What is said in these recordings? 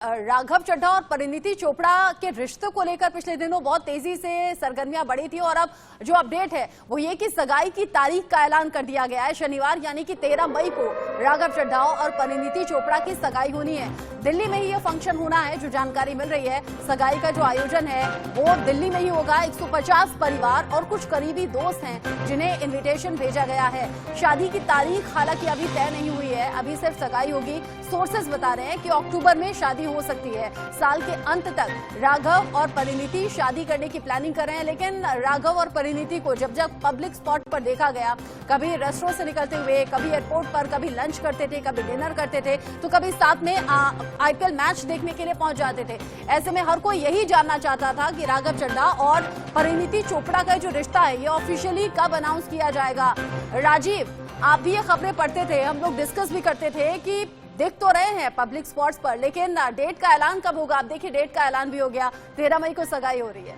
राघव चड्ढा और परिणीति चोपड़ा के रिश्ते को लेकर पिछले दिनों बहुत तेजी से सरगर्मियां बढ़ी थी और अब जो अपडेट है वो ये कि सगाई की तारीख का ऐलान कर दिया गया है। शनिवार यानी कि 13 मई को राघव चड्ढा और परिणीति चोपड़ा की सगाई होनी है। दिल्ली में ही ये फंक्शन होना है, जो जानकारी मिल रही है। सगाई का जो आयोजन है वो दिल्ली में ही होगा। 150 परिवार और कुछ करीबी दोस्त हैं जिन्हें इन्विटेशन भेजा गया है। शादी की तारीख हालांकि अभी तय नहीं हुई है, अभी सिर्फ सगाई होगी। सोर्सेज बता रहे हैं कि अक्टूबर में शादी हो सकती है। साल के अंत तक राघव और परिणीति शादी करने की प्लानिंग कर रहे हैं, लेकिन राघव और परिणीति को जब जब पब्लिक स्पॉट पर देखा गया, कभी रेस्टोरेंट से निकलते हुए, कभी एयरपोर्ट पर, कभी लंच करते थे, कभी डिनर करते थे, तो कभी साथ में आईपीएल मैच देखने के लिए पहुंच जाते थे। ऐसे में हर कोई यही जानना चाहता था कि राघव चड्ढा और परिणीति चोपड़ा का जो रिश्ता है ये ऑफिशियली कब अनाउंस किया जाएगा। राजीव, आप भी ये खबरें पढ़ते थे, हम लोग डिस्कस भी करते थे कि देख तो रहे हैं पब्लिक स्पॉट्स पर, लेकिन डेट का ऐलान कब होगा? आप देखिए, डेट का ऐलान भी हो गया, 13 मई को सगाई हो रही है।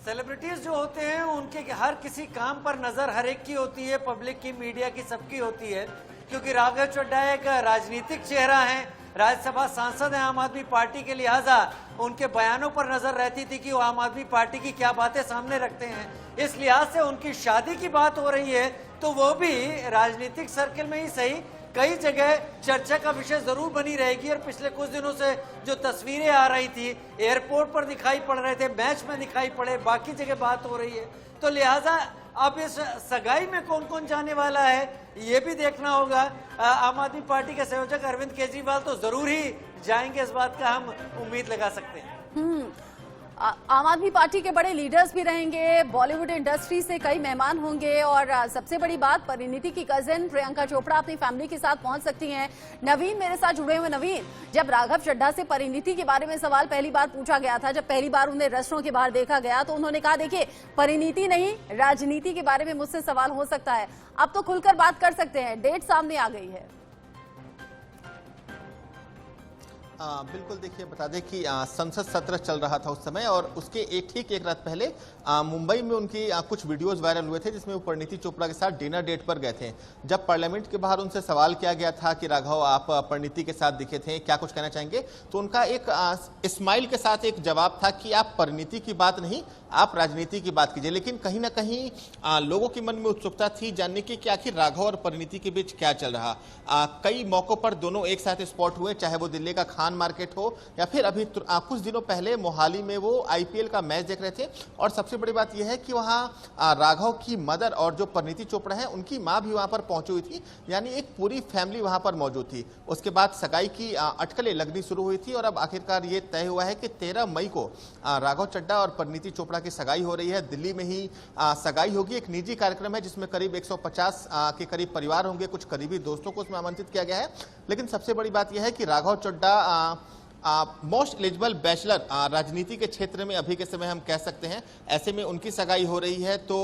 सेलिब्रिटीज जो होते हैं उनके हर किसी काम पर नजर हर एक की होती है, पब्लिक की, मीडिया की, सबकी होती है, क्योंकि राघव चड्ढा एक राजनीतिक चेहरा है, राज्यसभा सांसद है आम आदमी पार्टी के, लिहाजा उनके बयानों पर नजर रहती थी कि वो आम आदमी पार्टी की क्या बातें सामने रखते हैं। इस लिहाज से उनकी शादी की बात हो रही है तो वो भी राजनीतिक सर्किल में ही सही कई जगह चर्चा का विषय जरूर बनी रहेगी। और पिछले कुछ दिनों से जो तस्वीरें आ रही थी, एयरपोर्ट पर दिखाई पड़ रहे थे, मैच में दिखाई पड़े, बाकी जगह बात हो रही है, तो लिहाजा अब इस सगाई में कौन कौन जाने वाला है ये भी देखना होगा। आम आदमी पार्टी के संयोजक अरविंद केजरीवाल तो जरूर ही जाएंगे, इस बात का हम उम्मीद लगा सकते हैं। आम आदमी पार्टी के बड़े लीडर्स भी रहेंगे, बॉलीवुड इंडस्ट्री से कई मेहमान होंगे और सबसे बड़ी बात, परिणीति की कजिन प्रियंका चोपड़ा अपनी फैमिली के साथ पहुंच सकती हैं। नवीन मेरे साथ जुड़े हुए। नवीन, जब राघव चड्ढा से परिणीति के बारे में सवाल पहली बार पूछा गया था, जब पहली बार उन्हें रेस्टोरेंट के बाहर देखा गया, तो उन्होंने कहा देखिए परिणीति नहीं, राजनीति के बारे में मुझसे सवाल हो सकता है। अब तो खुलकर बात कर सकते हैं, डेट सामने आ गई है। बिल्कुल, देखिए बता दें कि संसद सत्र चल रहा था उस समय और उसके ठीक एक रात पहले मुंबई में उनकी कुछ वीडियोस वायरल हुए थे जिसमें वो परिणीति चोपड़ा के साथ डिनर डेट पर गए थे। जब पार्लियामेंट के बाहर उनसे सवाल किया गया था कि राघव आप परिणीति के साथ दिखे थे, क्या कुछ कहना चाहेंगे, तो उनका एक स्माइल के साथ एक जवाब था कि आप परिणीति की बात नहीं, आप राजनीति की बात कीजिए। लेकिन कहीं ना कहीं लोगों के मन में उत्सुकता थी जानने की कि आखिर राघव और परिणीति के बीच क्या चल रहा। कई मौकों पर दोनों एक साथ स्पॉट हुए, चाहे वो दिल्ली का खान मार्केट हो या फिर अभी कुछ दिनों पहले मोहाली में वो आईपीएल का मैच देख रहे थे। और सबसे बड़ी बात यह है कि वहां राघव की मदर और जो परिणीति चोपड़ा है उनकी मां भी वहां पर पहुंची हुई थी, यानी एक पूरी फैमिली वहां पर मौजूद थी। उसके बाद सगाई की अटकलें लगनी शुरू हुई थी और अब आखिरकार ये तय हुआ है कि 13 मई को राघव चड्ढा और परिणीति चोपड़ा की सगाई हो रही है। दिल्ली में ही सगाई होगी। एक निजी कार्यक्रम है जिसमें करीब 150 के करीब परिवार होंगे, कुछ करीबी दोस्तों को उसमें आमंत्रित किया गया है। लेकिन सबसे बड़ी बात यह है कि Raghav Chadha most eligible bachelor राजनीति के क्षेत्र में अभी के समय हम कह सकते हैं। ऐसे में उनकी सगाई हो रही है तो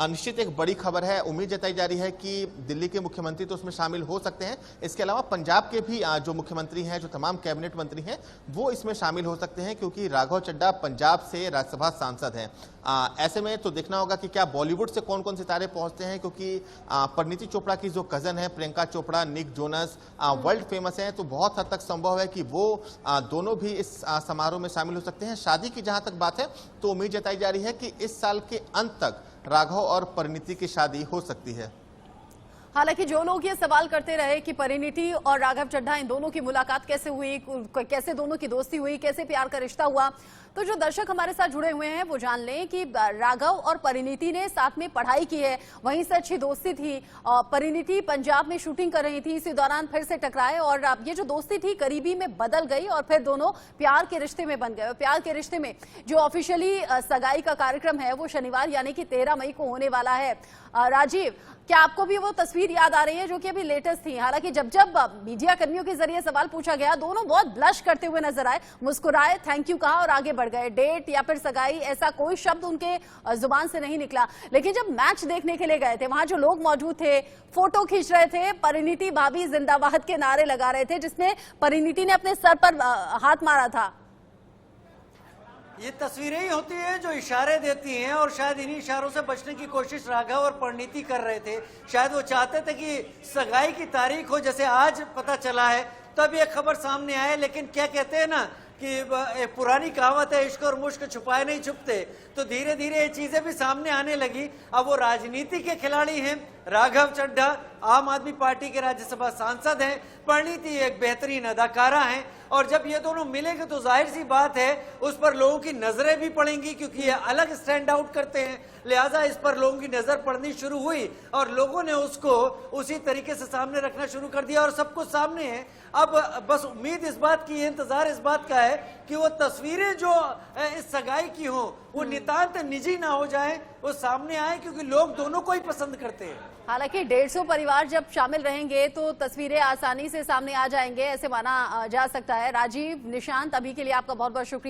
निश्चित एक बड़ी खबर है। उम्मीद जताई जा रही है कि दिल्ली के मुख्यमंत्री तो उसमें शामिल हो सकते हैं, इसके अलावा पंजाब के भी जो मुख्यमंत्री हैं, जो तमाम कैबिनेट मंत्री हैं, वो इसमें शामिल हो सकते हैं, क्योंकि राघव चड्ढा पंजाब से राज्यसभा सांसद हैं। ऐसे में तो देखना होगा कि क्या बॉलीवुड से कौन कौन सितारे पहुंचते हैं, क्योंकि परिणीति चोपड़ा की जो कजन है Priyanka Chopra, Nick Jonas world famous हैं, तो बहुत हद तक संभव है कि वो दोनों भी इस समारोह में शामिल हो सकते हैं। शादी की जहां तक बात है तो उम्मीद जताई जा रही है कि इस साल के अंत तक राघव और परिणीति की शादी हो सकती है। हालांकि जो लोग ये सवाल करते रहे कि परिणीति और राघव चड्ढा इन दोनों की मुलाकात कैसे हुई, कैसे दोनों की दोस्ती हुई, कैसे प्यार का रिश्ता हुआ, तो जो दर्शक हमारे साथ जुड़े हुए हैं वो जान लें कि राघव और परिणीति ने साथ में पढ़ाई की है, वहीं से अच्छी दोस्ती थी। परिणीति पंजाब में शूटिंग कर रही थी, इसी दौरान फिर से टकराए और ये जो दोस्ती थी करीबी में बदल गई और फिर दोनों प्यार के रिश्ते में बन गए। प्यार के रिश्ते में जो ऑफिशियली सगाई का कार्यक्रम है वो शनिवार यानी कि 13 मई को होने वाला है। राजीव, क्या आपको भी वो तस्वीर याद आ रही है जो कि अभी लेटेस्ट थी? हालांकि जब जब मीडिया कर्मियों के जरिए सवाल पूछा गया, दोनों बहुत ब्लश करते हुए नजर आए, मुस्कुराए, थैंक यू कहा और आगे बढ़ गए। डेट या फिर सगाई ऐसा कोई शब्द उनके जुबान से नहीं निकला। लेकिन जब मैच देखने के लिए गए थे, वहां जो लोग मौजूद थे, फोटो खींच रहे थे, परिणीति भाभी जिंदाबाद के नारे लगा रहे थे, जिसमें परिणीति ने अपने सर पर हाथ मारा था। ये तस्वीरें ही होती हैं जो इशारे देती हैं और शायद इन्हीं इशारों से बचने की कोशिश राघव और परिणीति कर रहे थे। शायद वो चाहते थे कि सगाई की तारीख हो, जैसे आज पता चला है, तब ये खबर सामने आए। लेकिन क्या कहते हैं ना कि पुरानी कहावत है, इश्क और मुश्क छुपाए नहीं छुपते, तो धीरे धीरे ये चीजें भी सामने आने लगी। अब वो राजनीति के खिलाड़ी हैं, राघव चड्ढा आम आदमी पार्टी के राज्यसभा सांसद हैं, परिणीति एक बेहतरीन अदाकारा हैं, और जब ये दोनों मिलेंगे तो जाहिर सी बात है उस पर लोगों की नजरें भी पड़ेंगी, क्योंकि ये अलग स्टैंड आउट करते हैं। लिहाजा इस पर लोगों की नजर पड़नी शुरू हुई और लोगों ने उसको उसी तरीके से सामने रखना शुरू कर दिया और सब कुछ सामने है। अब बस उम्मीद इस बात की, इंतजार इस बात का है कि वो तस्वीरें जो इस सगाई की हों वो नितांत निजी ना हो जाए, वो सामने आए, क्योंकि लोग दोनों को ही पसंद करते हैं। हालांकि 150 परिवार जब शामिल रहेंगे तो तस्वीरें आसानी से सामने आ जाएंगे, ऐसे माना जा सकता है। राजीव, निशांत, अभी के लिए आपका बहुत बहुत शुक्रिया।